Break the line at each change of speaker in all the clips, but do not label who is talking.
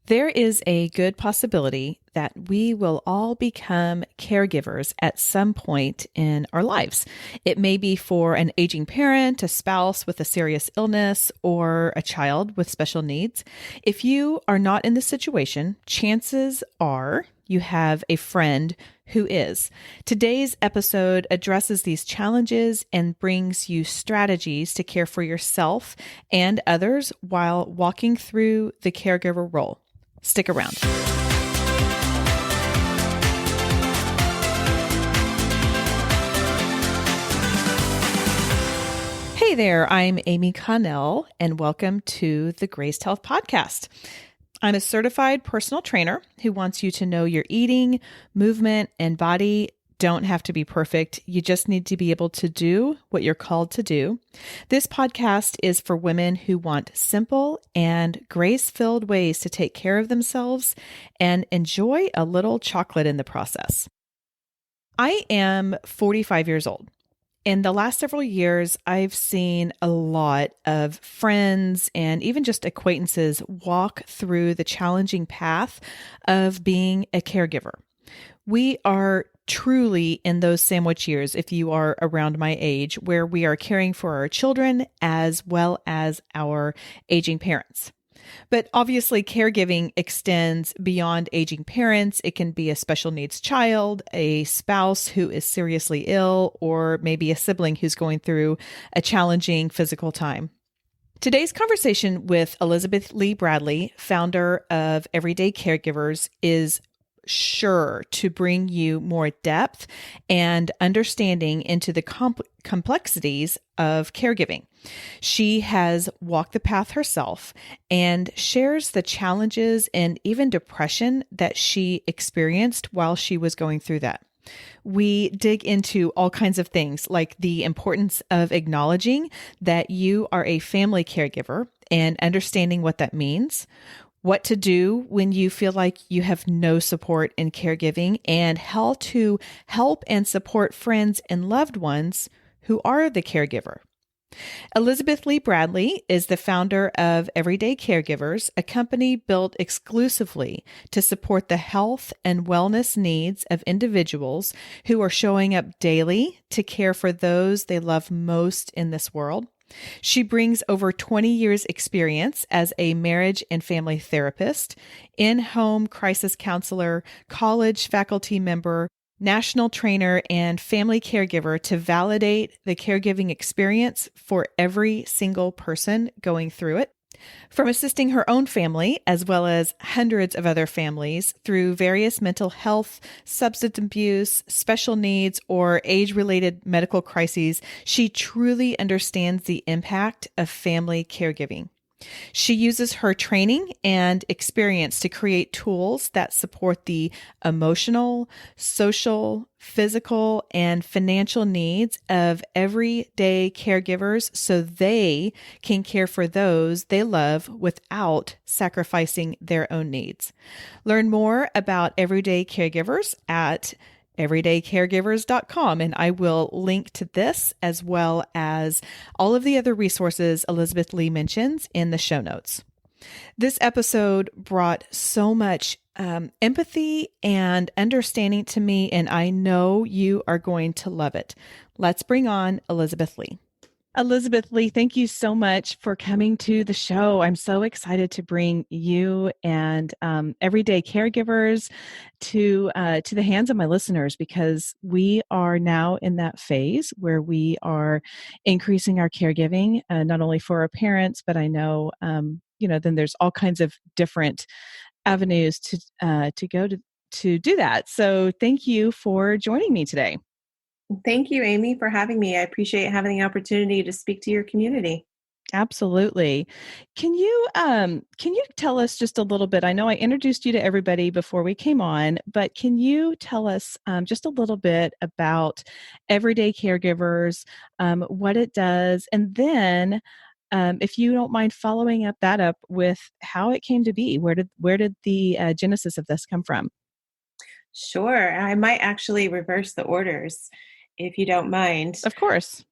There is a good possibility that we will all become caregivers at some point in our lives. It may be for an aging parent, a spouse with a serious illness, or a child with special needs. If you are not in this situation, chances are you have a friend who is. Today's episode addresses these challenges and brings you strategies to care for yourself and others while walking through the caregiver role. Stick around. Hey there, I'm Amy Connell, and welcome to the Graced Health Podcast. I'm a certified personal trainer who wants you to know your eating, movement, and body don't have to be perfect. You just need to be able to do what you're called to do. This podcast is for women who want simple and grace-filled ways to take care of themselves and enjoy a little chocolate in the process. I am 45 years old. In the last several years, I've seen a lot of friends and even just acquaintances walk through the challenging path of being a caregiver. We are truly in those sandwich years, if you are around my age, where we are caring for our children as well as our aging parents. But obviously, caregiving extends beyond aging parents. It can be a special needs child, a spouse who is seriously ill, or maybe a sibling who's going through a challenging physical time. Today's conversation with Elizabeth-Leigh Bradley, founder of Everyday Caregivers, is sure to bring you more depth and understanding into the complexities of caregiving. She has walked the path herself and shares the challenges and even depression that she experienced while she was going through that. We dig into all kinds of things like the importance of acknowledging that you are a family caregiver and understanding what that means, what to do when you feel like you have no support in caregiving, and how to help and support friends and loved ones who are the caregiver. Elizabeth-Leigh Bradley is the founder of Everyday Caregivers, a company built exclusively to support the health and wellness needs of individuals who are showing up daily to care for those they love most in this world. She brings over 20 years experience as a marriage and family therapist, in-home crisis counselor, college faculty member, national trainer, and family caregiver to validate the caregiving experience for every single person going through it. From assisting her own family, as well as hundreds of other families, through various mental health, substance abuse, special needs, or age-related medical crises, she truly understands the impact of family caregiving. She uses her training and experience to create tools that support the emotional, social, physical, and financial needs of everyday caregivers so they can care for those they love without sacrificing their own needs. Learn more about Everyday Caregivers at everydaycaregivers.com. And I will link to this as well as all of the other resources Elizabeth-Leigh mentions in the show notes. This episode brought so much empathy and understanding to me, and I know you are going to love it. Let's bring on Elizabeth-Leigh. Elizabeth-Leigh, thank you so much for coming to the show. I'm so excited to bring you and everyday caregivers to the hands of my listeners, because we are now in that phase where we are increasing our caregiving, not only for our parents, but I know then there's all kinds of different avenues to go to do that. So thank you for joining me today.
Thank you, Amy, for having me. I appreciate having the opportunity to speak to your community.
Absolutely. Can you tell us just a little bit? I know I introduced you to everybody before we came on, but can you tell us just a little bit about Everyday Caregivers, what it does, and then if you don't mind following that up with how it came to be? Where did the genesis of this come from?
Sure. I might actually reverse the orders if you don't mind.
Of course.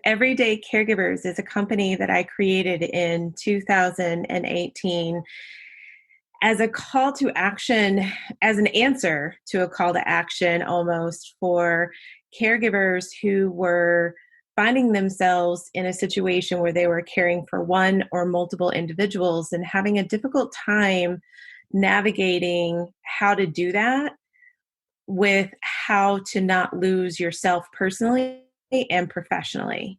Everyday Caregivers is a company that I created in 2018 as a call to action, as an answer to a call to action almost for caregivers who were finding themselves in a situation where they were caring for one or multiple individuals and having a difficult time navigating how to do that with how to not lose yourself personally and professionally.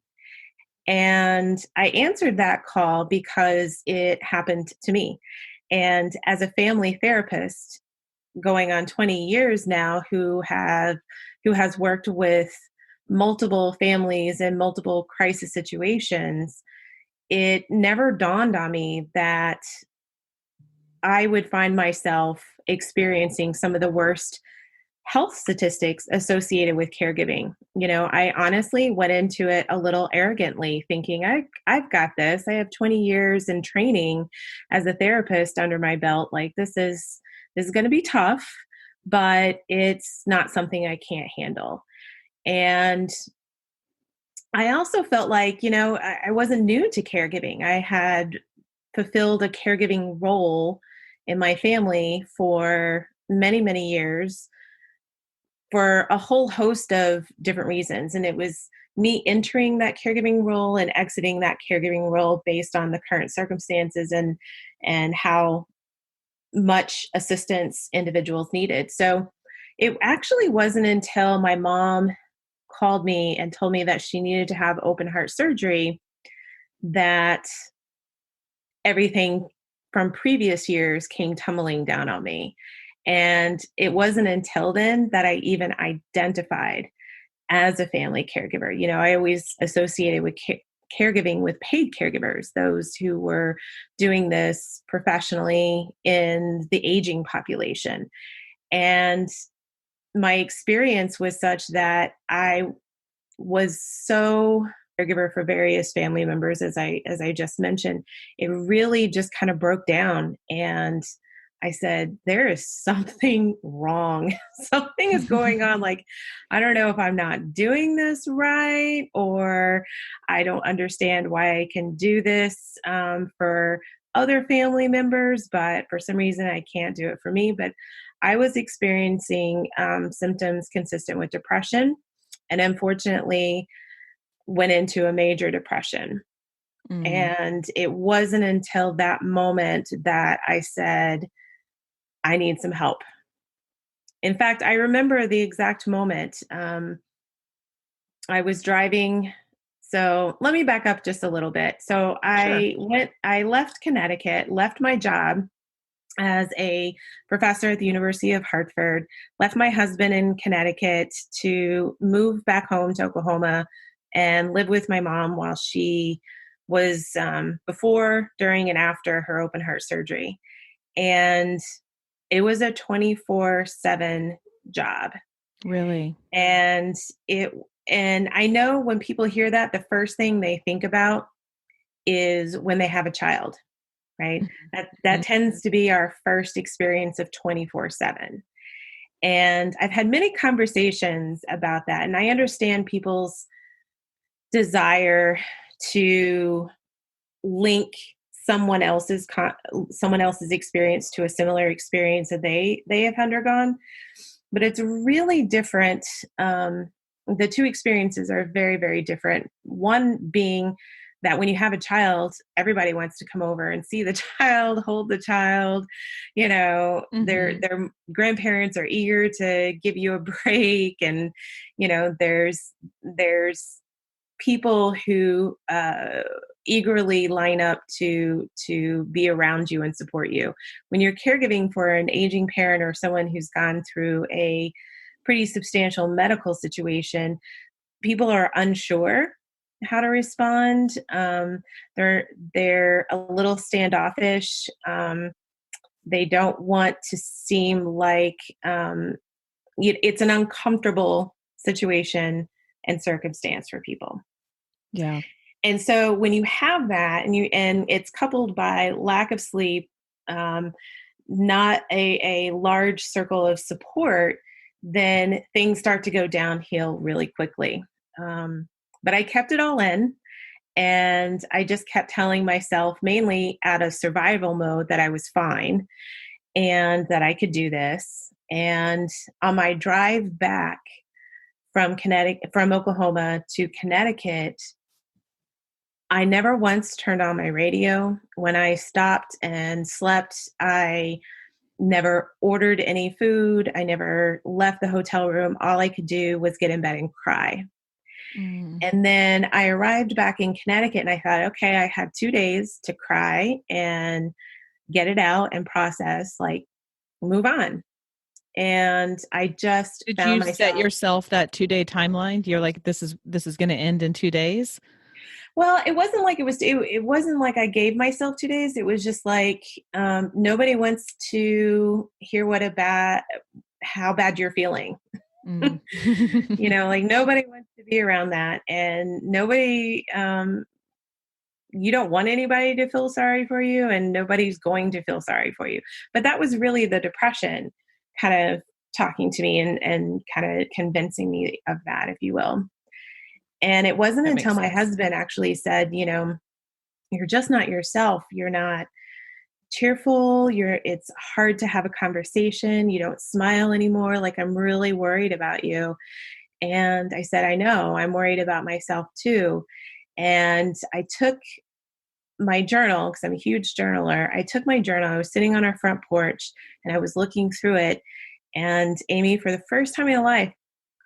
And I answered that call because it happened to me. And as a family therapist, going on 20 years now, who has worked with multiple families in multiple crisis situations, it never dawned on me that I would find myself experiencing some of the worst health statistics associated with caregiving. I honestly went into it a little arrogantly, thinking I've got this. I have 20 years in training as a therapist under my belt. Like this is going to be tough, but it's not something I can't handle. And I also felt like, I wasn't new to caregiving. I had fulfilled a caregiving role in my family for many, many years for a whole host of different reasons. And it was me entering that caregiving role and exiting that caregiving role based on the current circumstances and how much assistance individuals needed. So it actually wasn't until my mom called me and told me that she needed to have open heart surgery that everything from previous years came tumbling down on me. And it wasn't until then that I even identified as a family caregiver. I always associated with caregiving with paid caregivers, those who were doing this professionally in the aging population. And my experience was such that I was so caregiver for various family members, as I just mentioned. It really just kind of broke down, and I said, there is something wrong. Something is going on. Like, I don't know if I'm not doing this right, or I don't understand why I can do this for other family members, but for some reason I can't do it for me. But I was experiencing symptoms consistent with depression, and unfortunately went into a major depression.
Mm.
And it wasn't until that moment that I said, I need some help. In fact, I remember the exact moment. I was driving. So let me back up just a little bit. So
Sure.
I left Connecticut, left my job as a professor at the University of Hartford, left my husband in Connecticut to move back home to Oklahoma and live with my mom while she was before, during, and after her open heart surgery. And it was a 24/7 job.
Really?
And it and I know when people hear that, the first thing they think about is when they have a child, right? That
Mhm.
tends to be our first experience of 24/7. And I've had many conversations about that, and I understand people's desire to link someone else's experience to a similar experience that they have undergone, but it's really different. The two experiences are very, very different. One being that when you have a child, everybody wants to come over and see the child, hold the child.
Mhm.
Their grandparents are eager to give you a break, and there's people who eagerly line up to be around you and support you. When you're caregiving for an aging parent or someone who's gone through a pretty substantial medical situation, people are unsure how to respond. They're a little standoffish. They don't want to seem like it's an uncomfortable situation and circumstance for people.
Yeah.
And so when you have that and it's coupled by lack of sleep, um, not a large circle of support, then things start to go downhill really quickly. But I kept it all in, and I just kept telling myself, mainly out of survival mode, that I was fine. and that I could do this. And on my drive back from Oklahoma to Connecticut, I never once turned on my radio. When I stopped and slept, I never ordered any food. I never left the hotel room. All I could do was get in bed and cry.
Mm.
And then I arrived back in Connecticut and I thought, okay, I have 2 days to cry and get it out and process, like move on. And I just
Did
found
you set
myself,
yourself that 2-day timeline? You're like, this is going to end in 2 days.
well, it wasn't like I gave myself 2 days. It was just like, nobody wants to hear how bad you're feeling.
Mm.
Like nobody wants to be around that, and you don't want anybody to feel sorry for you, and nobody's going to feel sorry for you. But that was really the depression kind of talking to me and kind of convincing me of that, if you will. And it wasn't
That
until
makes
my
sense.
husband actually said, you're just not yourself. You're not cheerful. It's hard to have a conversation. You don't smile anymore. Like, I'm really worried about you. And I said, I know, I'm worried about myself too. And I took my journal, because I'm a huge journaler. I took my journal. I was sitting on our front porch and I was looking through it. And Amy, for the first time in my life,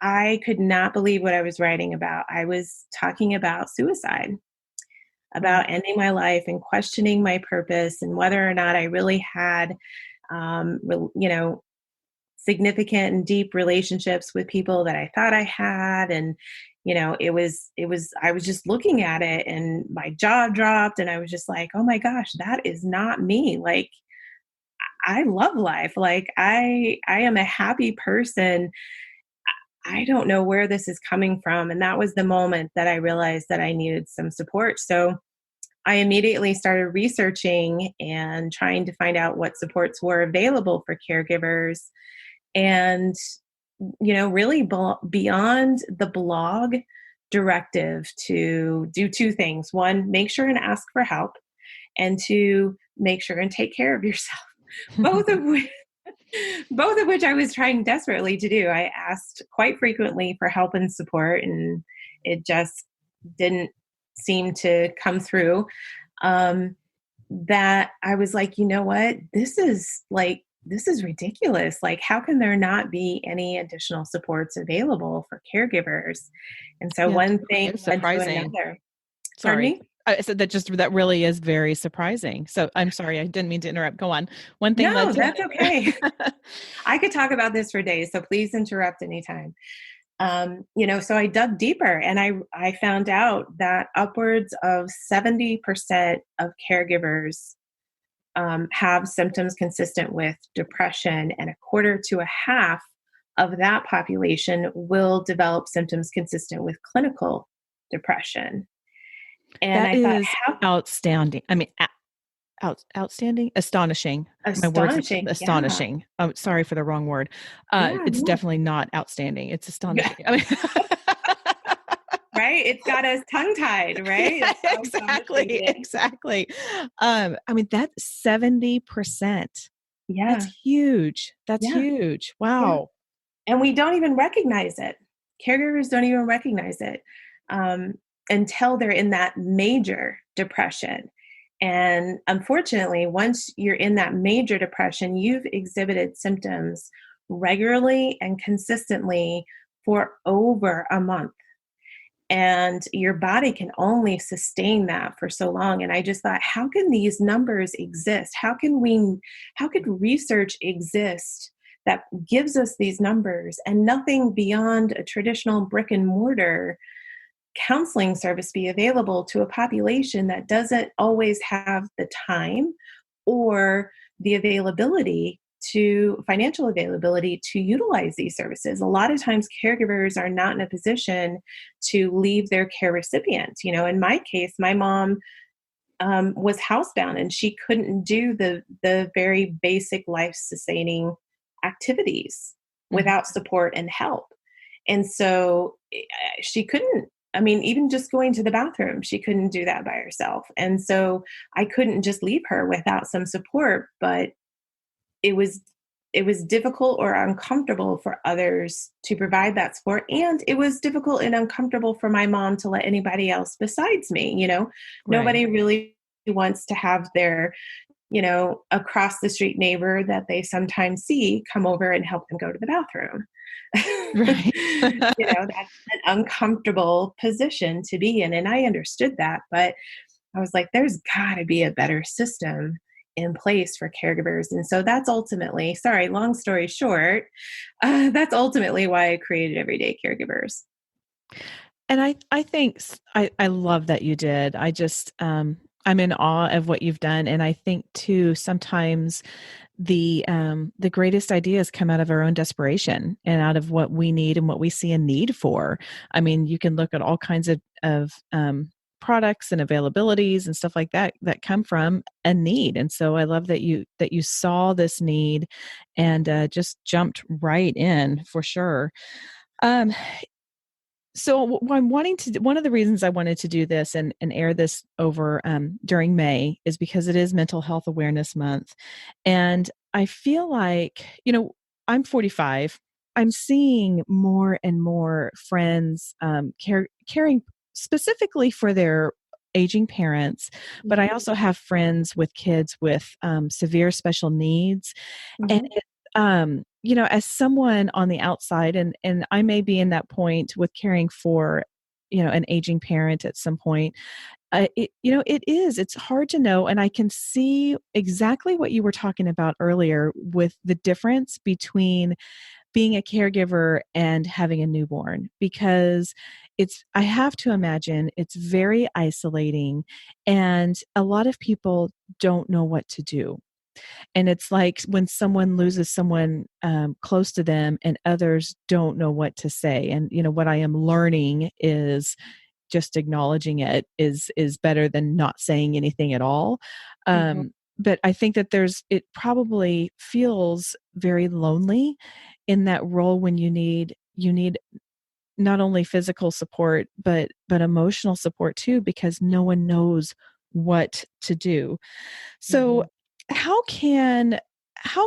I could not believe what I was writing about. I was talking about suicide,
Mm.
about ending my life and questioning my purpose and whether or not I really had, you know, significant and deep relationships with people that I thought I had. And, I was just looking at it and my jaw dropped and I was just like, oh my gosh, that is not me. Like, I love life. Like, I am a happy person. I don't know where this is coming from. And that was the moment that I realized that I needed some support. So I immediately started researching and trying to find out what supports were available for caregivers. And, really beyond the blog directive to do two things: one, make sure and ask for help, and two, make sure and take care of yourself. both of which both of which I was trying desperately to do. I asked quite frequently for help and support, and it just didn't seem to come through. Um, that I was like, you know what? This is ridiculous. Like, how can there not be any additional supports available for caregivers? And so
Yeah,
one
that
thing
is
led to
surprising.
another. Pardon
Sorry.
me?
I said that really is very surprising. So I'm sorry, I didn't mean to interrupt. Go on. One thing led
No,
to
that's okay.
another.
I could talk about this for days, so please interrupt anytime. So I dug deeper and I found out that upwards of 70% of caregivers have symptoms consistent with depression, and a quarter to a half of that population will develop symptoms consistent with clinical depression. And
That
I thought,
is
how
outstanding. I mean, outstanding, astonishing. My words,
astonishing. Yeah.
astonishing. Oh, sorry for the wrong word.
Yeah.
It's
Yeah.
definitely not outstanding. It's
Yeah.
astonishing. I mean,
Right. It's got us tongue tied, right?
yeah,
That's how astonishing
exactly,
it is.
exactly. I mean, that's 70%. That's
Yeah.
huge. That's
Yeah.
huge.
Yeah.
Wow.
And we don't even recognize it. Caregivers don't even recognize it, um, until they're in that major depression. And unfortunately, once you're in that major depression, you've exhibited symptoms regularly and consistently for over a month. And your body can only sustain that for so long. And I just thought, how can these numbers exist? How could research exist that gives us these numbers and nothing beyond a traditional brick and mortar counseling service be available to a population that doesn't always have the time or the financial availability to utilize these services? A lot of times caregivers are not in a position to leave their care recipients. In my case, my mom was housebound and she couldn't do the very basic life sustaining activities
Mhm.
without support and help. And so she couldn't, I mean, even just going to the bathroom, she couldn't do that by herself. And so I couldn't just leave her without some support. But it was it was difficult or uncomfortable for others to provide that support, and it was difficult and uncomfortable for my mom to let anybody else besides me,
Right.
nobody really wants to have their across the street neighbor that they sometimes see come over and help them go to the bathroom.
Right.
That's an uncomfortable position to be in, and I understood that, but I was like, there's got to be a better system in place for caregivers. And so that's ultimately, sorry, long story short, that's ultimately why I created Everyday Caregivers.
And I think I love that you did. I'm in awe of what you've done. And I think too, sometimes the greatest ideas come out of our own desperation and out of what we need and what we see a need for. I mean, you can look at all kinds of products and availabilities and stuff like that that come from a need. And so I love that you saw this need and just jumped right in for sure. Um, so I'm wanting to, one of the reasons I wanted to do this and air this over during May is because it is Mental Health Awareness Month. And I feel like, I'm 45. I'm seeing more and more friends caring specifically for their aging parents, but I also have friends with kids with severe special needs. And
Mm-hmm.
as someone on the outside, and I may be in that point with caring for, an aging parent at some point. It's hard to know. And I can see exactly what you were talking about earlier with the difference between being a caregiver and having a newborn, because I have to imagine it's very isolating and a lot of people don't know what to do. And it's like when someone loses someone close to them and others don't know what to say. And, what I am learning is just acknowledging it is better than not saying anything at all.
Mm-hmm.
But I think that it probably feels very lonely in that role when you need not only physical support, but emotional support too, because no one knows what to do. So
Mm-hmm.
how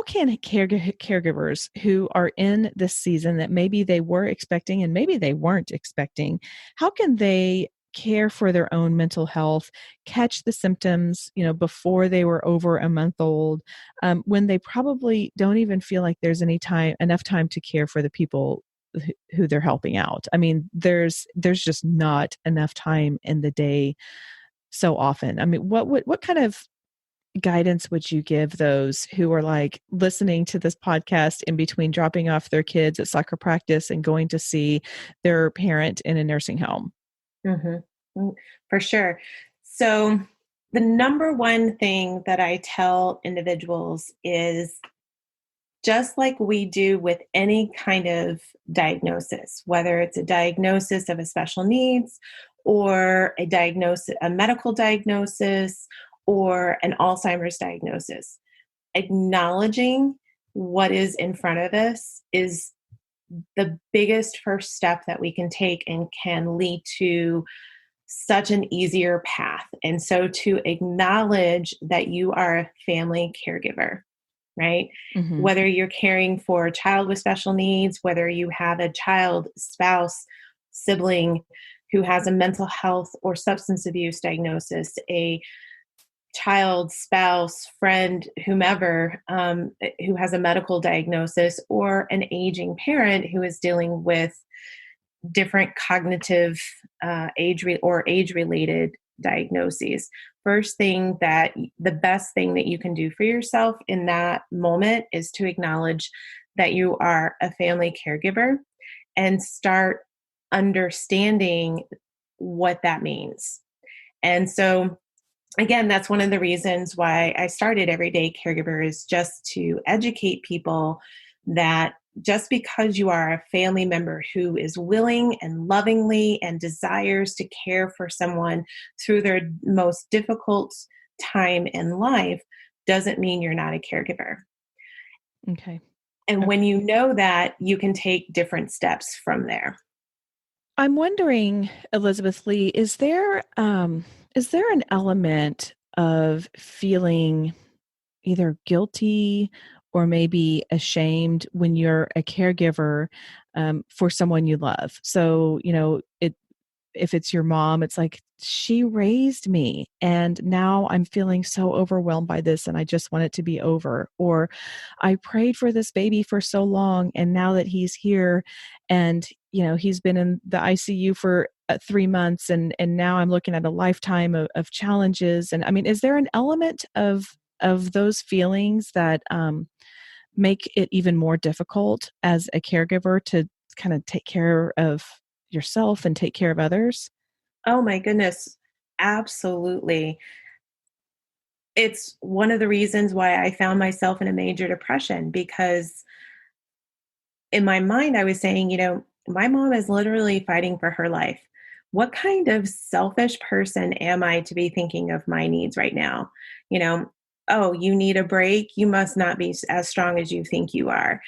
can caregivers who are in this season that maybe they were expecting and maybe they weren't expecting, how can they care for their own mental health, catch the symptoms, before they were over a month old, when they probably don't even feel like there's enough time to care for the people who they're helping out? I mean, there's just not enough time in the day so often. I mean, what kind of guidance would you give those who are like listening to this podcast in between dropping off their kids at soccer practice and going to see their parent in a nursing home?
Mm-hmm. For sure. So, the number one thing that I tell individuals is just like we do with any kind of diagnosis, whether it's a diagnosis of a special needs or a medical diagnosis or an Alzheimer's diagnosis, acknowledging what is in front of us is the biggest first step that we can take and can lead to such an easier path. And so to acknowledge that you are a family caregiver, right?
Mm-hmm.
Whether you're caring for a child with special needs, whether you have a child, spouse, sibling who has a mental health or substance abuse diagnosis, a child, spouse, friend, whomever, who has a medical diagnosis, or an aging parent who is dealing with different cognitive or age related diagnoses. The best thing that you can do for yourself in that moment is to acknowledge that you are a family caregiver and start understanding what that means. And so, again, that's one of the reasons why I started Everyday Caregiver, is just to educate people that just because you are a family member who is willing and lovingly and desires to care for someone through their most difficult time in life doesn't mean you're not a caregiver.
Okay.
And when
Okay.
you know that, you can take different steps from there.
I'm wondering, Elizabeth-Leigh, is there an element of feeling either guilty or maybe ashamed when you're a caregiver for someone you love. So, if it's your mom, it's like, she raised me and now I'm feeling so overwhelmed by this and I just want it to be over. Or I prayed for this baby for so long and now that he's here and he's been in the ICU for 3 months and now I'm looking at a lifetime of challenges. And I mean, is there an element of those feelings that make it even more difficult as a caregiver to kind of take care of yourself and take care of others?
Oh my goodness. Absolutely. It's one of the reasons why I found myself in a major depression because in my mind, I was saying, my mom is literally fighting for her life. What kind of selfish person am I to be thinking of my needs right now? You know, oh, you need a break. You must not be as strong as you think you are,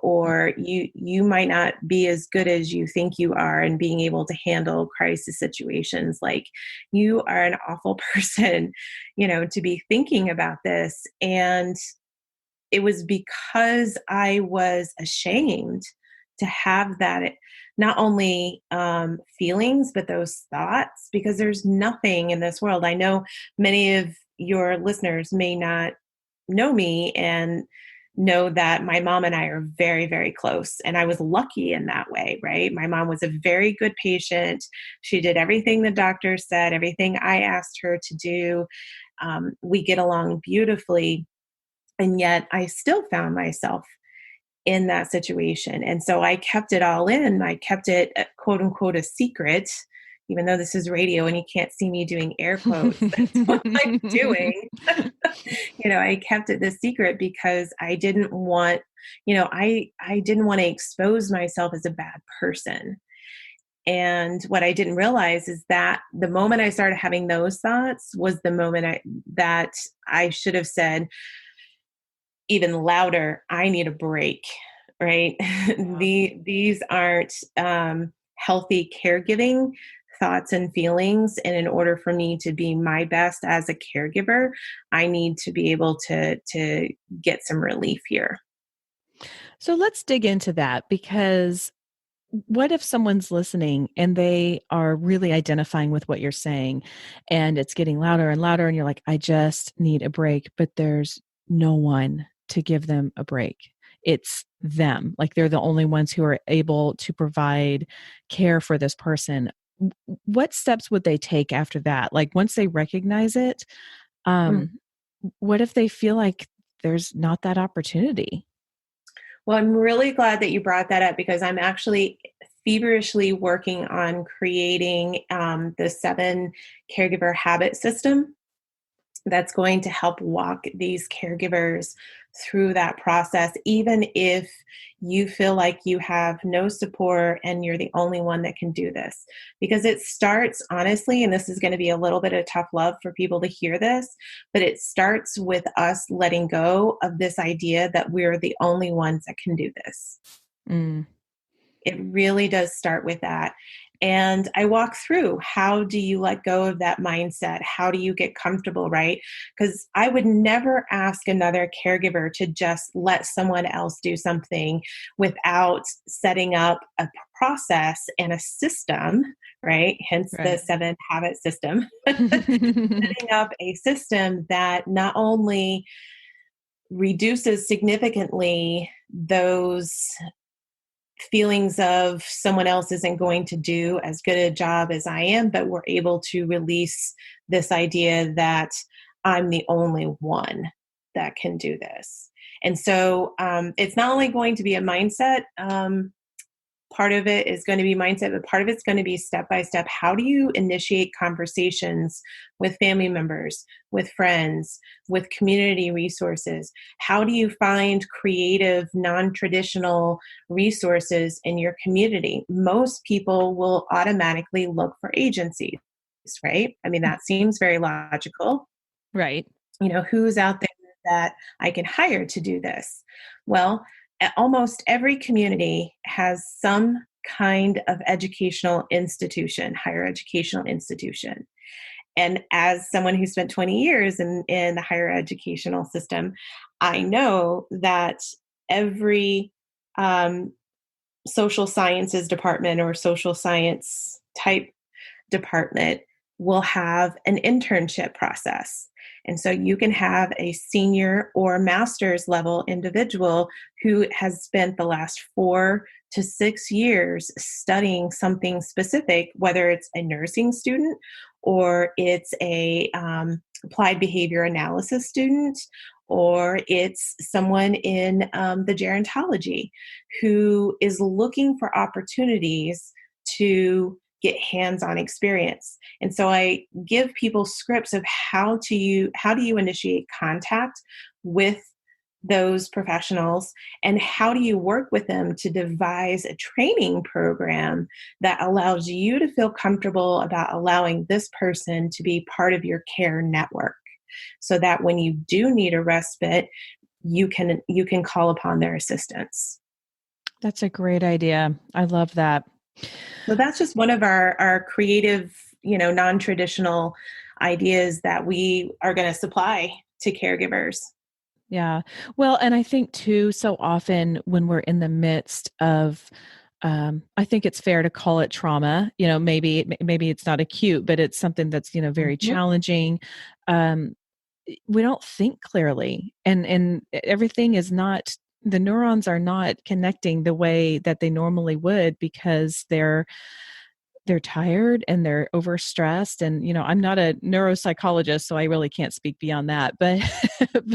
or you might not be as good as you think you are and being able to handle crisis situations. Like you are an awful person, to be thinking about this. And it was because I was ashamed to have that, not only feelings, but those thoughts, because there's nothing in this world. I know many of your listeners may not know me and know that my mom and I are very, very close. And I was lucky in that way, right? My mom was a very good patient. She did everything the doctor said, everything I asked her to do. We get along beautifully. And yet I still found myself in that situation. And so I kept it all in. I kept it, quote unquote, a secret, even though this is radio and you can't see me doing air quotes. That's what I'm doing. I kept it the secret because I didn't want, I didn't want to expose myself as a bad person. And what I didn't realize is that the moment I started having those thoughts was the moment that I should have said, even louder, I need a break, right?
Yeah.
These aren't healthy caregiving thoughts and feelings. And in order for me to be my best as a caregiver, I need to be able to get some relief here.
So let's dig into that, because what if someone's listening and they are really identifying with what you're saying and it's getting louder and louder and you're like, I just need a break, but there's no one to give them a break. It's them. Like they're the only ones who are able to provide care for this person. What steps would they take after that? Like once they recognize it,
Mm.
um, what if they feel like there's not that opportunity?
Well, I'm really glad that you brought that up because I'm actually feverishly working on creating the 7 caregiver habit system that's going to help walk these caregivers through that process, even if you feel like you have no support and you're the only one that can do this. Because it starts, honestly, and this is going to be a little bit of tough love for people to hear this, but it starts with us letting go of this idea that we're the only ones that can do this.
Mm,
It really does start with that. And I walk through, how do you let go of that mindset? How do you get comfortable, right? Because I would never ask another caregiver to just let someone else do something without setting up a process and a system, right? Hence the
right.
7 habit system. Setting up a system that not only reduces significantly those feelings of someone else isn't going to do as good a job as I am, but we're able to release this idea that I'm the only one that can do this. And so it's not only going to be a mindset, part of it is going to be mindset, but part of it's going to be step by step. How do you initiate conversations with family members, with friends, with community resources? How do you find creative, non-traditional resources in your community? Most people will automatically look for agencies, right? I mean, that seems very logical.
Right.
Who's out there that I can hire to do this? Well, almost every community has some kind of educational institution, higher educational institution. And as someone who spent 20 years in the higher educational system, I know that every social sciences department or social science type department will have an internship process. And so you can have a senior or master's level individual who has spent the last 4 to 6 years studying something specific, whether it's a nursing student or it's a applied behavior analysis student, or it's someone in the gerontology who is looking for opportunities to get hands-on experience. And so I give people scripts of how do you initiate contact with those professionals, and how do you work with them to devise a training program that allows you to feel comfortable about allowing this person to be part of your care network, so that when you do need a respite, you can call upon their assistance.
That's a great idea. I love that.
So that's just one of our creative, non-traditional ideas that we are going to supply to caregivers.
Yeah. Well, and I think too, so often when we're in the midst of, I think it's fair to call it trauma. Maybe it's not acute, but it's something that's very
Mhm.
challenging. Um, we don't think clearly, and everything is not. The neurons are not connecting the way that they normally would because they're tired and they're overstressed. And I'm not a neuropsychologist, so I really can't speak beyond that, but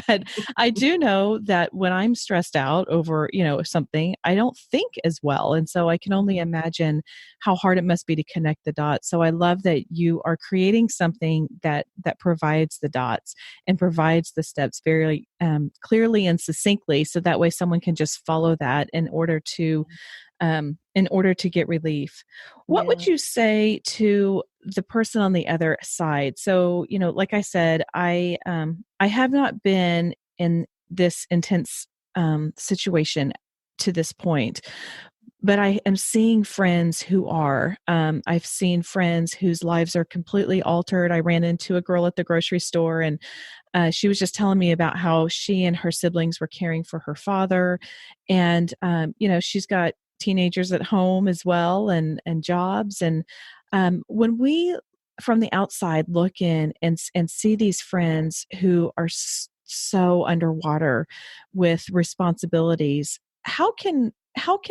but I do know that when I'm stressed out over something, I don't think as well, and so I can only imagine how hard it must be to connect the dots. So I love that you are creating something that provides the dots and provides the steps very clearly and succinctly, so that way someone can just follow that in order to get relief. What would
Yeah.
you say to the person on the other side? So, like I said, I have not been in this intense situation to this point, but I am seeing friends who are. I've seen friends whose lives are completely altered. I ran into a girl at the grocery store, and she was just telling me about how she and her siblings were caring for her father, and she's got teenagers at home as well, and jobs. And when we from the outside look in and see these friends who are so underwater with responsibilities, how can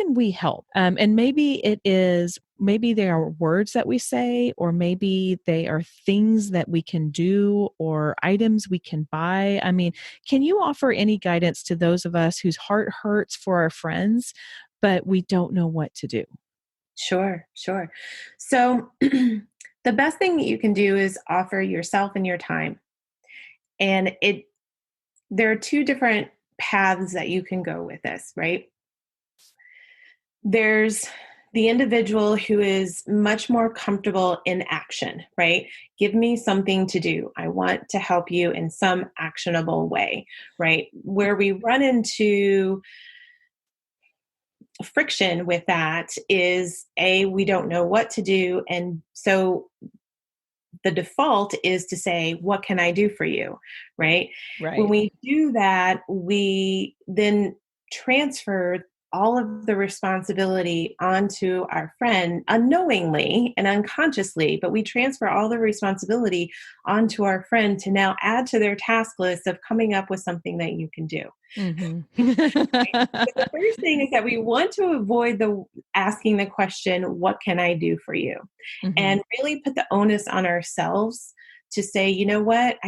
we help? And maybe they are words that we say, or maybe they are things that we can do or items we can buy. I mean, can you offer any guidance to those of us whose heart hurts for our friends, but we don't know what to do?
Sure, sure. So the best thing that you can do is offer yourself and your time. And there are two different paths that you can go with this, right? There's the individual who is much more comfortable in action, right? Give me something to do. I want to help you in some actionable way, right? Where we run into friction with that is we don't know what to do. And so the default is to say, what can I do for you? Right. When
Right.
we do that, we then transfer all of the responsibility onto our friend unknowingly and unconsciously, but we transfer all the responsibility onto our friend to now add to their task list of coming up with something that you can do.
Mhm.
But the first thing is that we want to avoid the asking the question, what can I do for you?
Mhm.
And really put the onus on ourselves to say, you know what,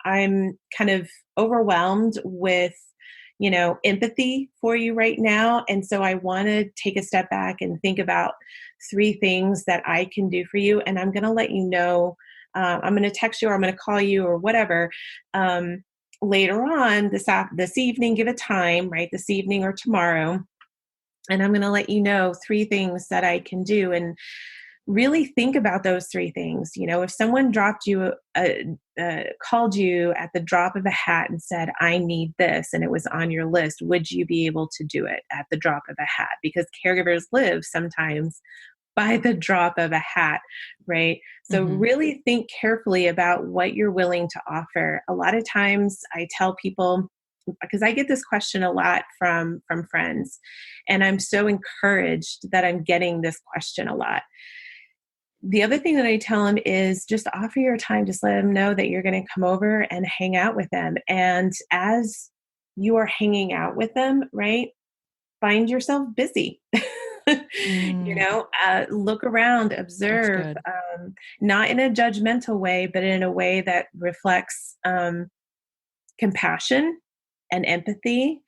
I'm kind of overwhelmed with, empathy for you right now. And so I want to take a step back and think about 3 things that I can do for you. And I'm going to let you know, I'm going to text you or I'm going to call you or whatever. Later on this evening, give a time, right? This evening or tomorrow. And I'm going to let you know 3 things that I can do. And really think about those 3 things. If someone called you at the drop of a hat and said, I need this, and it was on your list, would you be able to do it at the drop of a hat? Because caregivers live sometimes by the drop of a hat, right? So
Mm-hmm.
really think carefully about what you're willing to offer. A lot of times I tell people, because I get this question a lot from friends, and I'm so encouraged that I'm getting this question a lot. The other thing that I tell them is just offer your time. Just let them know that you're going to come over and hang out with them. And as you are hanging out with them, right, find yourself busy.
Mm,
Look around,
that's
observe,
good.
not in a judgmental way, but in a way that reflects compassion and empathy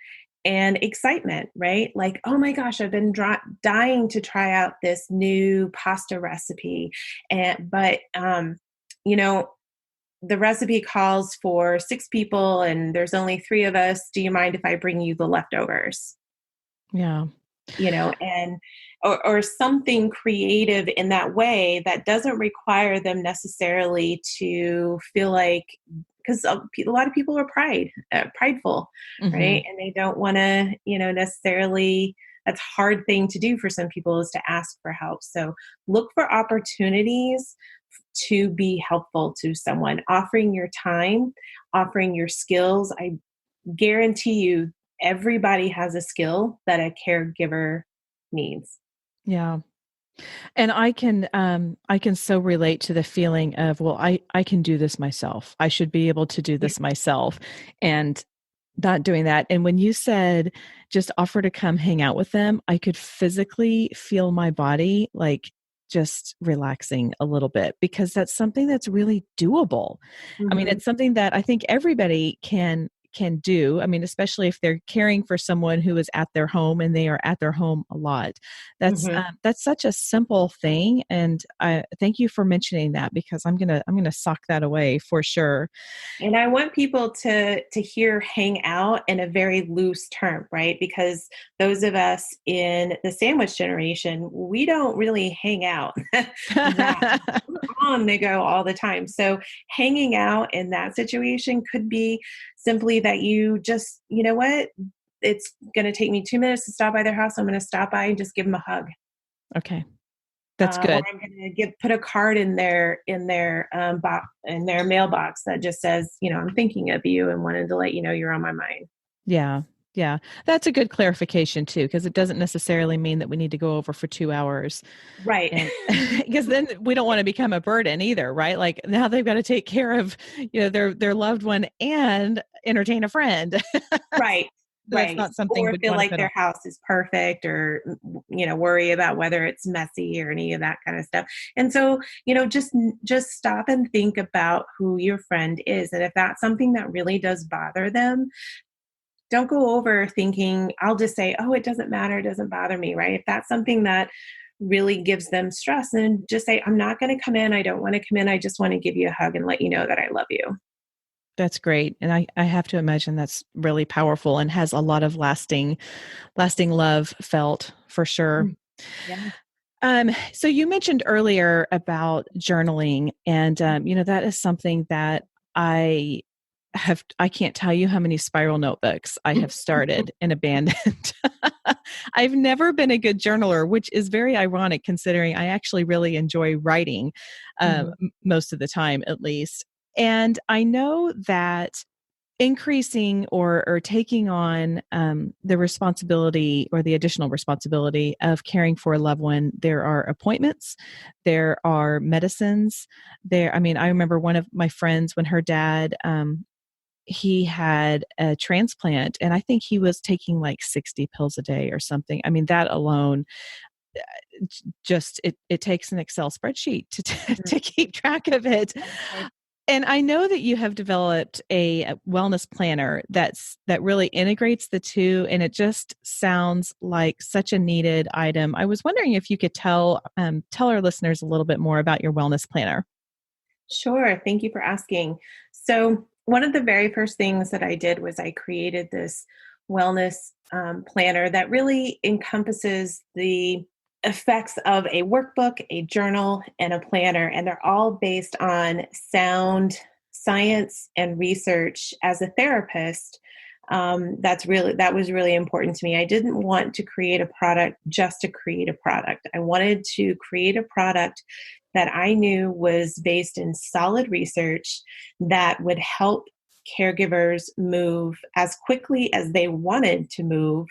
and excitement, right? Like, oh my gosh, I've been dying to try out this new pasta recipe. But you know, the recipe calls for 6 people and there's only 3 of us. Do you mind if I bring you the leftovers?
Yeah.
And or something creative in that way that doesn't require them necessarily to feel like, because a lot of people are prideful,
Mm-hmm.
right? And they don't want to, necessarily. That's a hard thing to do for some people, is to ask for help. So look for opportunities to be helpful to someone, offering your time, offering your skills. I guarantee you, everybody has a skill that a caregiver needs.
Yeah. And I can so relate to the feeling of, well, I can do this myself. I should be able to do
Yeah.
this myself. And not doing that. And when you said just offer to come hang out with them, I could physically feel my body like just relaxing a little bit, because that's something that's really doable. I mean,
Mhm.
it's something that I think everybody can do. I mean, especially if they're caring for someone who is at their home and they are at their home a lot.
Mhm.
That's such a simple thing, and I thank you for mentioning that, because I'm gonna sock that away for sure.
And I want people to hear hang out in a very loose term, right? Because those of us in the sandwich generation, we don't really hang out that on the go all the time. So hanging out in that situation could be simply that you just, you know what? It's going to take me 2 minutes to stop by their house. I'm going to stop by and just give them a hug.
Okay, that's
Or
good.
I'm going to put a card in their mailbox that just says, I'm thinking of you and wanted to let you know you're on my mind.
Yeah. Yeah. That's a good clarification too, because it doesn't necessarily mean that we need to go over for 2 hours.
Right.
And because then we don't want to become a burden either, right? Like now they've got to take care of, their loved one and entertain a friend.
Right.
That's
Right.
not something
Or
we'd
feel
want to
like
put on.
their house is perfect, or, worry about whether it's messy or any of that kind of stuff. And so, just stop and think about who your friend is. And if that's something that really does bother them, don't go over thinking, I'll just say, oh, it doesn't matter. It doesn't bother me. Right. If that's something that really gives them stress, then just say, I'm not going to come in. I don't want to come in. I just want to give you a hug and let you know that I love you.
That's great. And I have to imagine that's really powerful and has a lot of lasting love felt for sure.
Mm. Yeah.
So you mentioned earlier about journaling, and that is something that I I can't tell you how many spiral notebooks I have started and abandoned. I've never been a good journaler, which is very ironic considering I actually really enjoy writing,
Mhm.
most of the time, at least. And I know that increasing or taking on the responsibility or the additional responsibility of caring for a loved one, there are appointments, there are medicines there. I mean, I remember one of my friends, when her dad, he had a transplant, and I think he was taking like 60 pills a day or something. I mean, that alone, just it takes an Excel spreadsheet to
Mhm.
to keep track of it.
Okay.
And I know that you have developed a wellness planner that really integrates the two, and it just sounds like such a needed item. I was wondering if you could tell our listeners a little bit more about your wellness planner.
Sure. Thank you for asking. So, one of the very first things that I did was I created this wellness planner that really encompasses the effects of a workbook, a journal, and a planner. And they're all based on sound science and research. As a therapist, That was really important to me. I didn't want to create a product just to create a product. I wanted to create a product that I knew was based in solid research that would help caregivers move as quickly as they wanted to move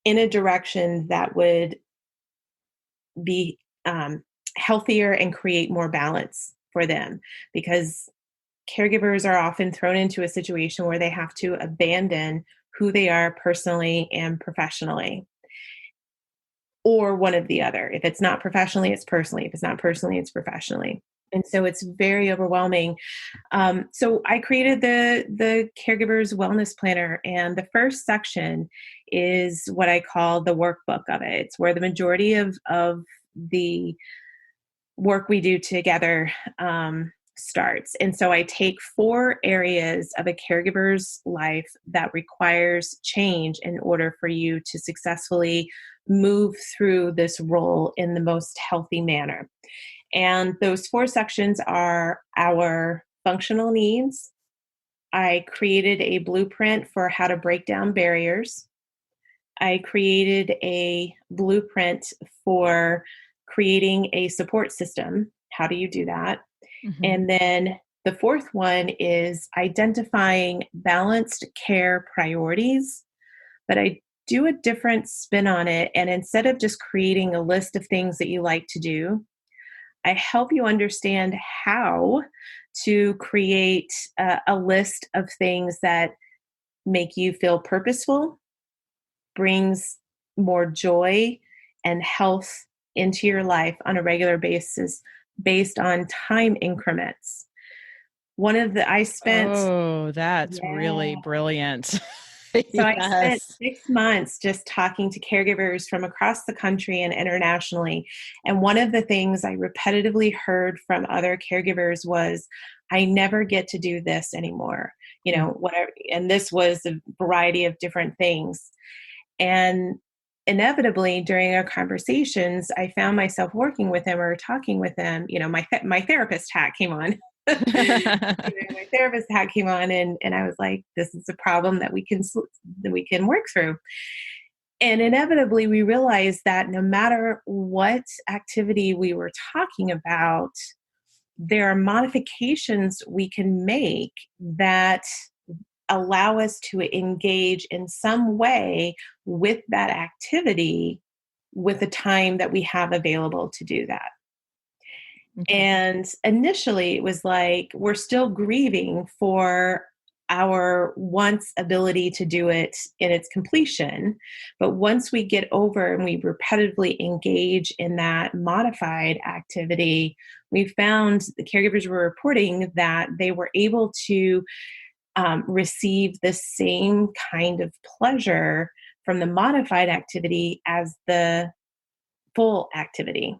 in a direction that would be healthier and create more balance for them, because caregivers are often thrown into a situation where they have to abandon who they are personally and professionally, or one of the other. If it's not professionally, it's personally. If it's not personally, it's professionally. And so it's very overwhelming. So I created the caregivers wellness planner, and the first section is what I call the workbook of it. It's where the majority of the work we do together starts. And so I take 4 areas of a caregiver's life that requires change in order for you to successfully move through this role in the most healthy manner. And those 4 sections are our functional needs. I created a blueprint for how to break down barriers. I created a blueprint for creating a support system. How do you do that?
Mm-hmm.
And then the 4th one is identifying balanced care priorities. But I do a different spin on it. And instead of just creating a list of things that you like to do, I help you understand how to create a list of things that make you feel purposeful, brings more joy and health into your life on a regular basis based on time increments.
Oh, that's really
Yeah.
brilliant.
So I spent
Yes.
6 months just talking to caregivers from across the country and internationally. And one of the things I repetitively heard from other caregivers was, I never get to do this anymore. Whatever. And this was a variety of different things. And inevitably during our conversations, I found myself working with them or talking with them. My therapist hat came on. My therapist hat came on, and I was like, this is a problem that we can work through. And inevitably we realized that no matter what activity we were talking about, there are modifications we can make that allow us to engage in some way with that activity with the time that we have available to do that.
Okay.
And initially, it was like, we're still grieving for our once ability to do it in its completion. But once we get over and we repetitively engage in that modified activity, we found the caregivers were reporting that they were able to receive the same kind of pleasure from the modified activity as the full activity.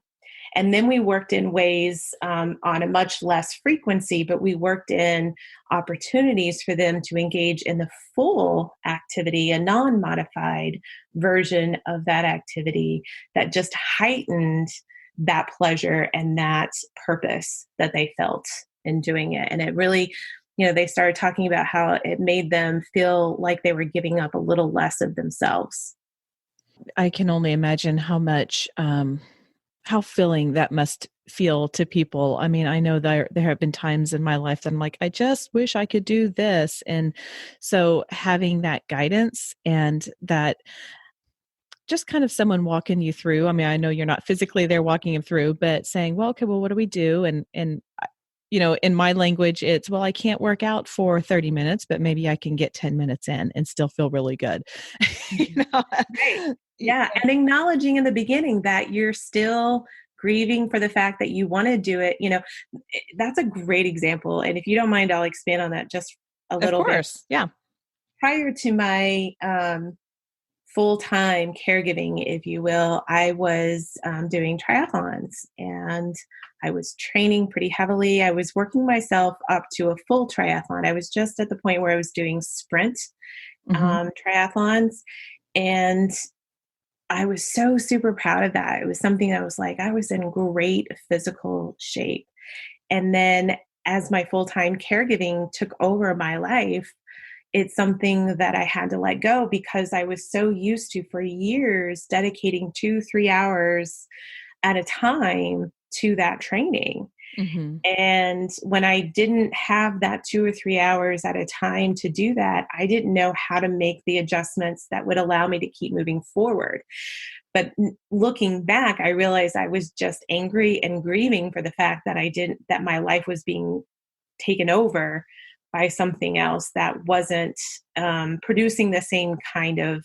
And then we worked in ways on a much less frequency, but we worked in opportunities for them to engage in the full activity, a non-modified version of that activity that just heightened that pleasure and that purpose that they felt in doing it. And it really, they started talking about how it made them feel like they were giving up a little less of themselves.
I can only imagine how much, how filling that must feel to people. I mean, I know there have been times in my life that I'm like, I just wish I could do this. And so having that guidance and that just kind of someone walking you through. I mean, I know you're not physically there walking them through, but saying, well, okay, well, what do we do? And in my language, it's, well, I can't work out for 30 minutes, but maybe I can get 10 minutes in and still feel really good.
Right. Yeah. And acknowledging in the beginning that you're still grieving for the fact that you want to do it, that's a great example. And if you don't mind, I'll expand on that just a
Of
little bit.
course. Yeah.
Prior to my full-time caregiving, if you will, I was doing triathlons, and I was training pretty heavily. I was working myself up to a full triathlon. I was just at the point where I was doing sprint triathlons, and I was so super proud of that. It was something that was like, I was in great physical shape. And then as my full-time caregiving took over my life, it's something that I had to let go because I was so used to for years dedicating 2, 3 hours at a time to that training.
Mm-hmm.
And when I didn't have that 2 or 3 hours at a time to do that, I didn't know how to make the adjustments that would allow me to keep moving forward. But looking back, I realized I was just angry and grieving for the fact that that my life was being taken over by something else that wasn't producing the same kind of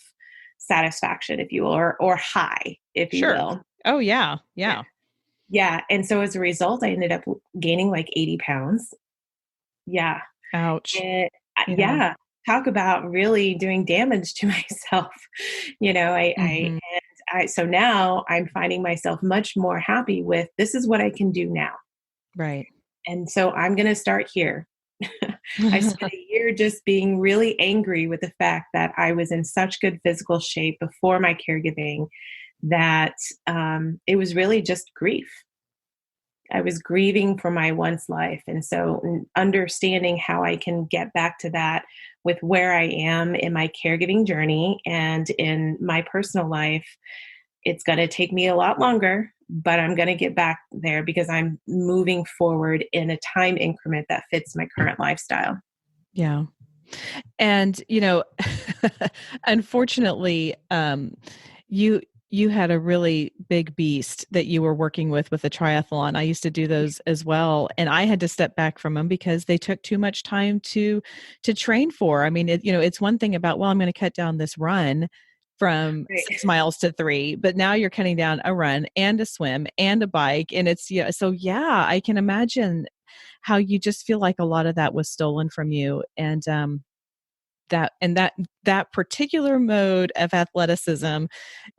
satisfaction, if you will, or high, if you
Sure.
will.
Oh, yeah.
Yeah.
Yeah.
Yeah. And so as a result, I ended up gaining like 80 pounds. Yeah.
Ouch.
And
Yeah.
yeah, talk about really doing damage to myself. You know,
Mm-hmm.
so now I'm finding myself much more happy with this is what I can do now.
Right.
And so I'm going to start here. I spent a year just being really angry with the fact that I was in such good physical shape before my caregiving that it was really just grief. I was grieving for my once life. And so understanding how I can get back to that with where I am in my caregiving journey and in my personal life, it's going to take me a lot longer, but I'm going to get back there because I'm moving forward in a time increment that fits my current lifestyle.
Yeah. And, unfortunately, you you had a really big beast that you were working with a triathlon. I used to do those as well, and I had to step back from them because they took too much time to train for. I mean, it's one thing about, well, I'm going to cut down this run from
Right.
6 miles to 3, but now you're cutting down a run and a swim and a bike, and it's so yeah, I can imagine how you just feel like a lot of that was stolen from you, and that particular mode of athleticism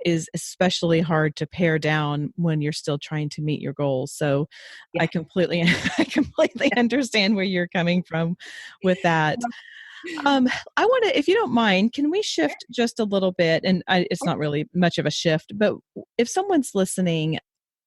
is especially hard to pare down when you're still trying to meet your goals. So
Yeah.
I completely I completely understand where you're coming from with that. I want to, if you don't mind, can we shift just a little bit? And it's not really much of a shift, but if someone's listening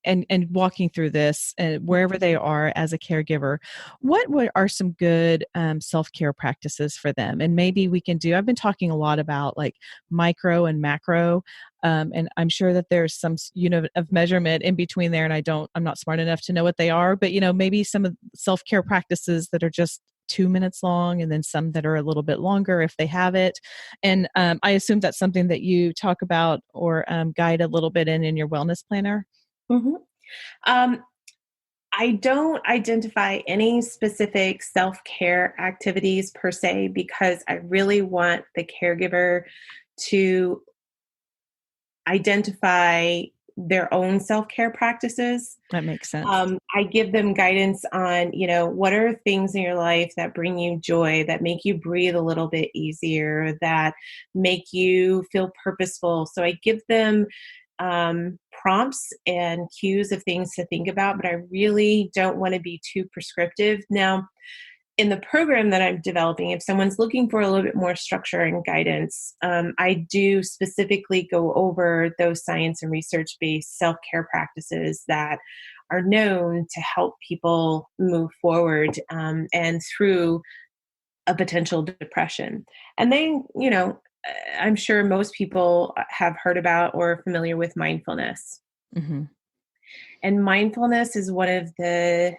and walking through this wherever they are as a caregiver, what are some good self-care practices for them? And maybe we can do, I've been talking a lot about like micro and macro, and I'm sure that there's some unit of measurement in between there, and I'm not smart enough to know what they are, but maybe some of self-care practices that are just 2 minutes long, and then some that are a little bit longer if they have it. And I assume that's something that you talk about or guide a little bit in your wellness planner.
Mhm. Um, I don't identify any specific self care activities per se because I really want the caregiver to identify their own self care practices.
That makes sense.
I give them guidance on, what are things in your life that bring you joy, that make you breathe a little bit easier, that make you feel purposeful. So I give them prompts and cues of things to think about, but I really don't want to be too prescriptive. Now, in the program that I'm developing, if someone's looking for a little bit more structure and guidance, I do specifically go over those science and research based self care practices that are known to help people move forward and through a potential depression. And then, I'm sure most people have heard about or are familiar with mindfulness.
Hmm.
And mindfulness is one of the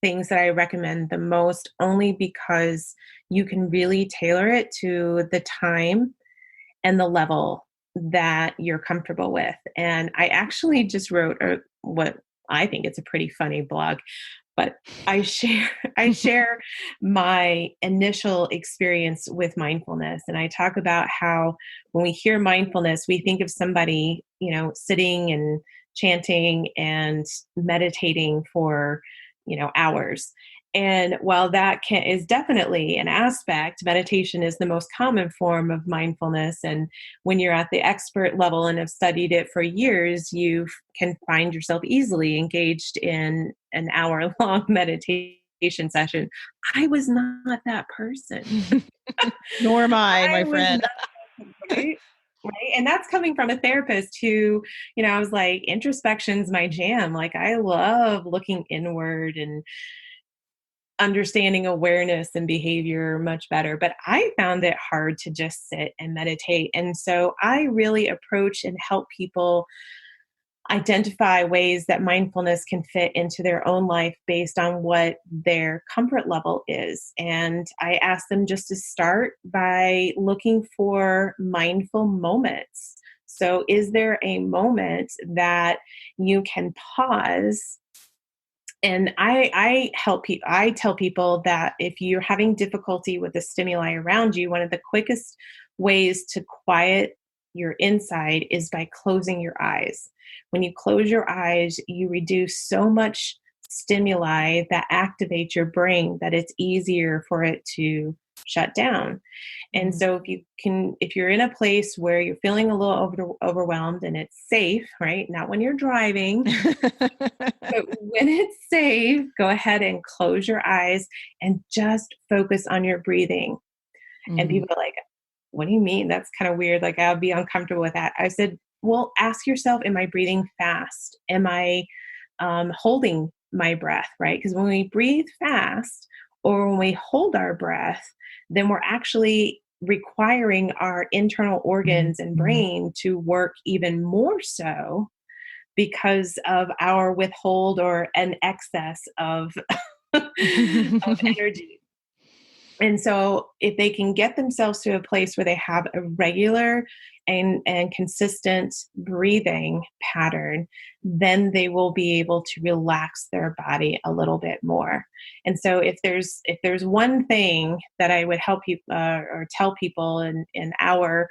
things that I recommend the most, only because you can really tailor it to the time and the level that you're comfortable with. And I actually just wrote what I think it's a pretty funny blog, but I share my initial experience with mindfulness, and I talk about how when we hear mindfulness, we think of somebody, sitting and chanting and meditating for, hours. And while is definitely an aspect, meditation is the most common form of mindfulness. And when you're at the expert level and have studied it for years, you can find yourself easily engaged in an hour long meditation session. I was not that person.
Nor am I,
I
my
was
friend.
not, right? Right. And that's coming from a therapist who, I was like, introspection's my jam. Like, I love looking inward and understanding awareness and behavior much better. But I found it hard to just sit and meditate. And so I really approach and help people identify ways that mindfulness can fit into their own life based on what their comfort level is. And I ask them just to start by looking for mindful moments. So, is there a moment that you can pause? And I tell people that if you're having difficulty with the stimuli around you, one of the quickest ways to quiet your inside is by closing your eyes. When you close your eyes, you reduce so much stimuli that activate your brain that it's easier for it to shut down. And so if you're in a place where you're feeling a little overwhelmed and it's safe, right? Not when you're driving, but when it's safe, go ahead and close your eyes and just focus on your breathing. And people are like, what do you mean? That's kind of weird. Like, I'll be uncomfortable with that. I said, well, ask yourself, am I breathing fast? Am I holding my breath, right? Because when we breathe fast or when we hold our breath, then we're actually requiring our internal organs and brain to work even more so because of our withhold or an excess of, of energy. And so if they can get themselves to a place where they have a regular and consistent breathing pattern, then they will be able to relax their body a little bit more. And so if there's one thing that I would help you or tell people in our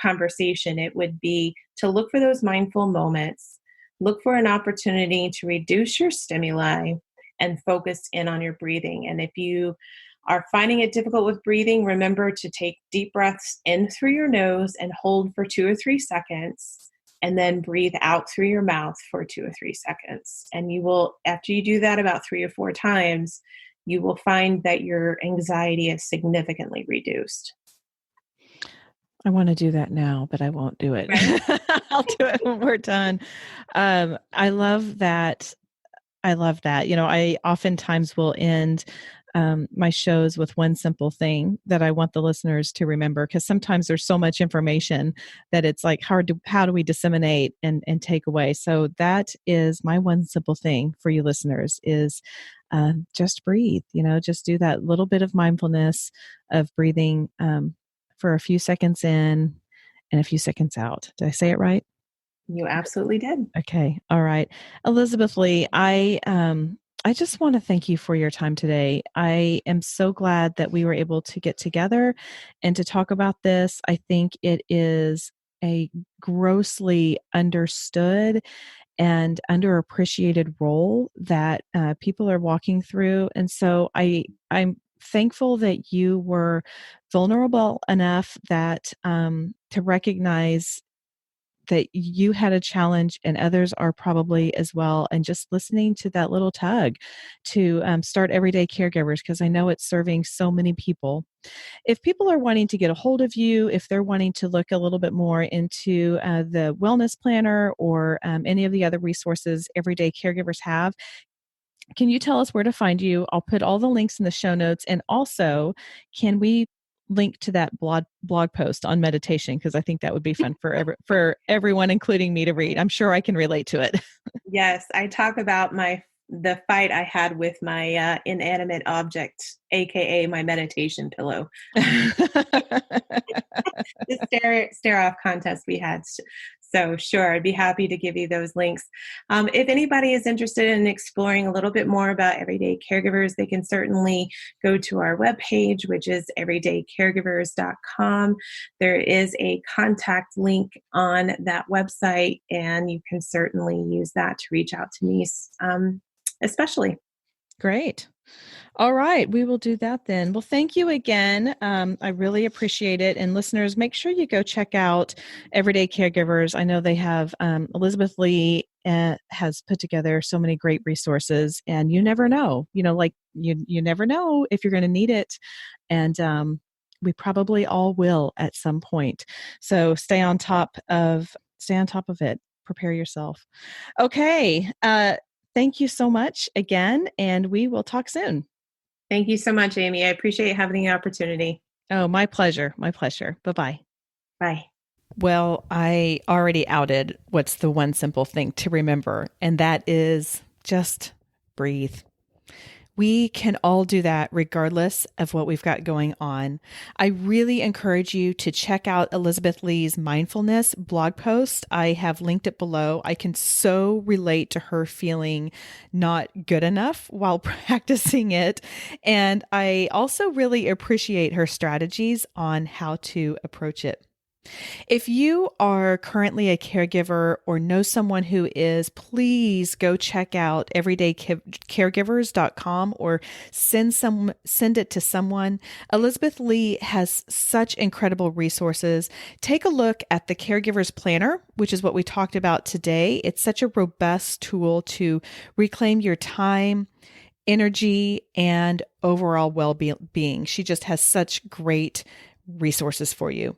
conversation, it would be to look for those mindful moments, look for an opportunity to reduce your stimuli and focus in on your breathing. And if you are finding it difficult with breathing, remember to take deep breaths in through your nose and hold for 2 or 3 seconds, and then breathe out through your mouth for 2 or 3 seconds. And you will, after you do that about 3 or 4 times, you will find that your anxiety is significantly reduced.
I want to do that now, but I won't do it. Right? I'll do it when we're done. I love that. I oftentimes will end my shows with one simple thing that I want the listeners to remember, because sometimes there's so much information that it's like, how do we disseminate and take away? So that is my one simple thing for you listeners is just breathe, just do that little bit of mindfulness of breathing for a few seconds in and a few seconds out. Did I say it right?
You absolutely did.
Okay. All right. Elizabeth-Leigh, I just want to thank you for your time today. I am so glad that we were able to get together and to talk about this. I think it is a grossly understood and underappreciated role that people are walking through. And so I'm thankful that you were vulnerable enough that to recognize that you had a challenge and others are probably as well. And just listening to that little tug to start Everyday Caregivers, because I know it's serving so many people. If people are wanting to get a hold of you, if they're wanting to look a little bit more into the wellness planner or any of the other resources Everyday Caregivers have, can you tell us where to find you? I'll put all the links in the show notes. And also, can we link to that blog post on meditation? Because I think that would be fun for everyone, including me, to read. I'm sure I can relate to it.
Yes, I talk about the fight I had with my inanimate object, aka my meditation pillow. The stare off contest we had. So sure, I'd be happy to give you those links. If anybody is interested in exploring a little bit more about Everyday Caregivers, they can certainly go to our webpage, which is everydaycaregivers.com. There is a contact link on that website, and you can certainly use that to reach out to me, especially.
Great. All right. We will do that then. Well, thank you again. I really appreciate it. And listeners, make sure you go check out Everyday Caregivers. I know they have Elizabeth-Leigh has put together so many great resources, and you never know, like you never know if you're going to need it. And we probably all will at some point. So stay on top of it. Prepare yourself. Okay. Thank you so much again, and we will talk soon.
Thank you so much, Amy. I appreciate having the opportunity.
Oh, my pleasure. My pleasure. Bye bye.
Bye.
Well, I already outed what's the one simple thing to remember, and that is just breathe. We can all do that regardless of what we've got going on. I really encourage you to check out Elizabeth-Leigh's mindfulness blog post. I have linked it below. I can so relate to her feeling not good enough while practicing it. And I also really appreciate her strategies on how to approach it. If you are currently a caregiver or know someone who is, please go check out everydaycaregivers.com or send it to someone. Elizabeth-Leigh has such incredible resources. Take a look at the Caregivers Planner, which is what we talked about today. It's such a robust tool to reclaim your time, energy, and overall well-being. She just has such great resources for you.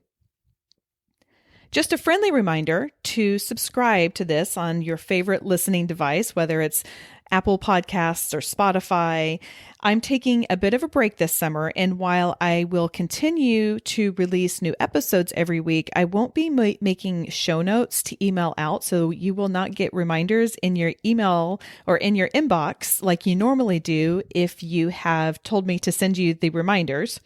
Just a friendly reminder to subscribe to this on your favorite listening device, whether it's Apple Podcasts or Spotify. I'm taking a bit of a break this summer, and while I will continue to release new episodes every week, I won't be making show notes to email out, so you will not get reminders in your email or in your inbox like you normally do if you have told me to send you the reminders.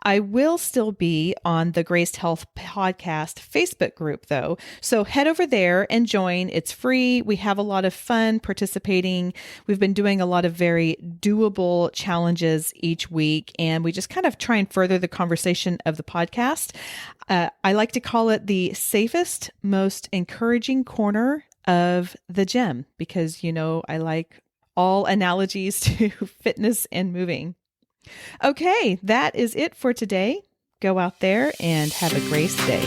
I will still be on the Graced Health Podcast Facebook group, though. So head over there and join. It's free. We have a lot of fun participating. We've been doing a lot of very doable challenges each week, and we just kind of try and further the conversation of the podcast. I like to call it the safest, most encouraging corner of the gym because, I like all analogies to fitness and moving. Okay, that is it for today. Go out there and have a great day.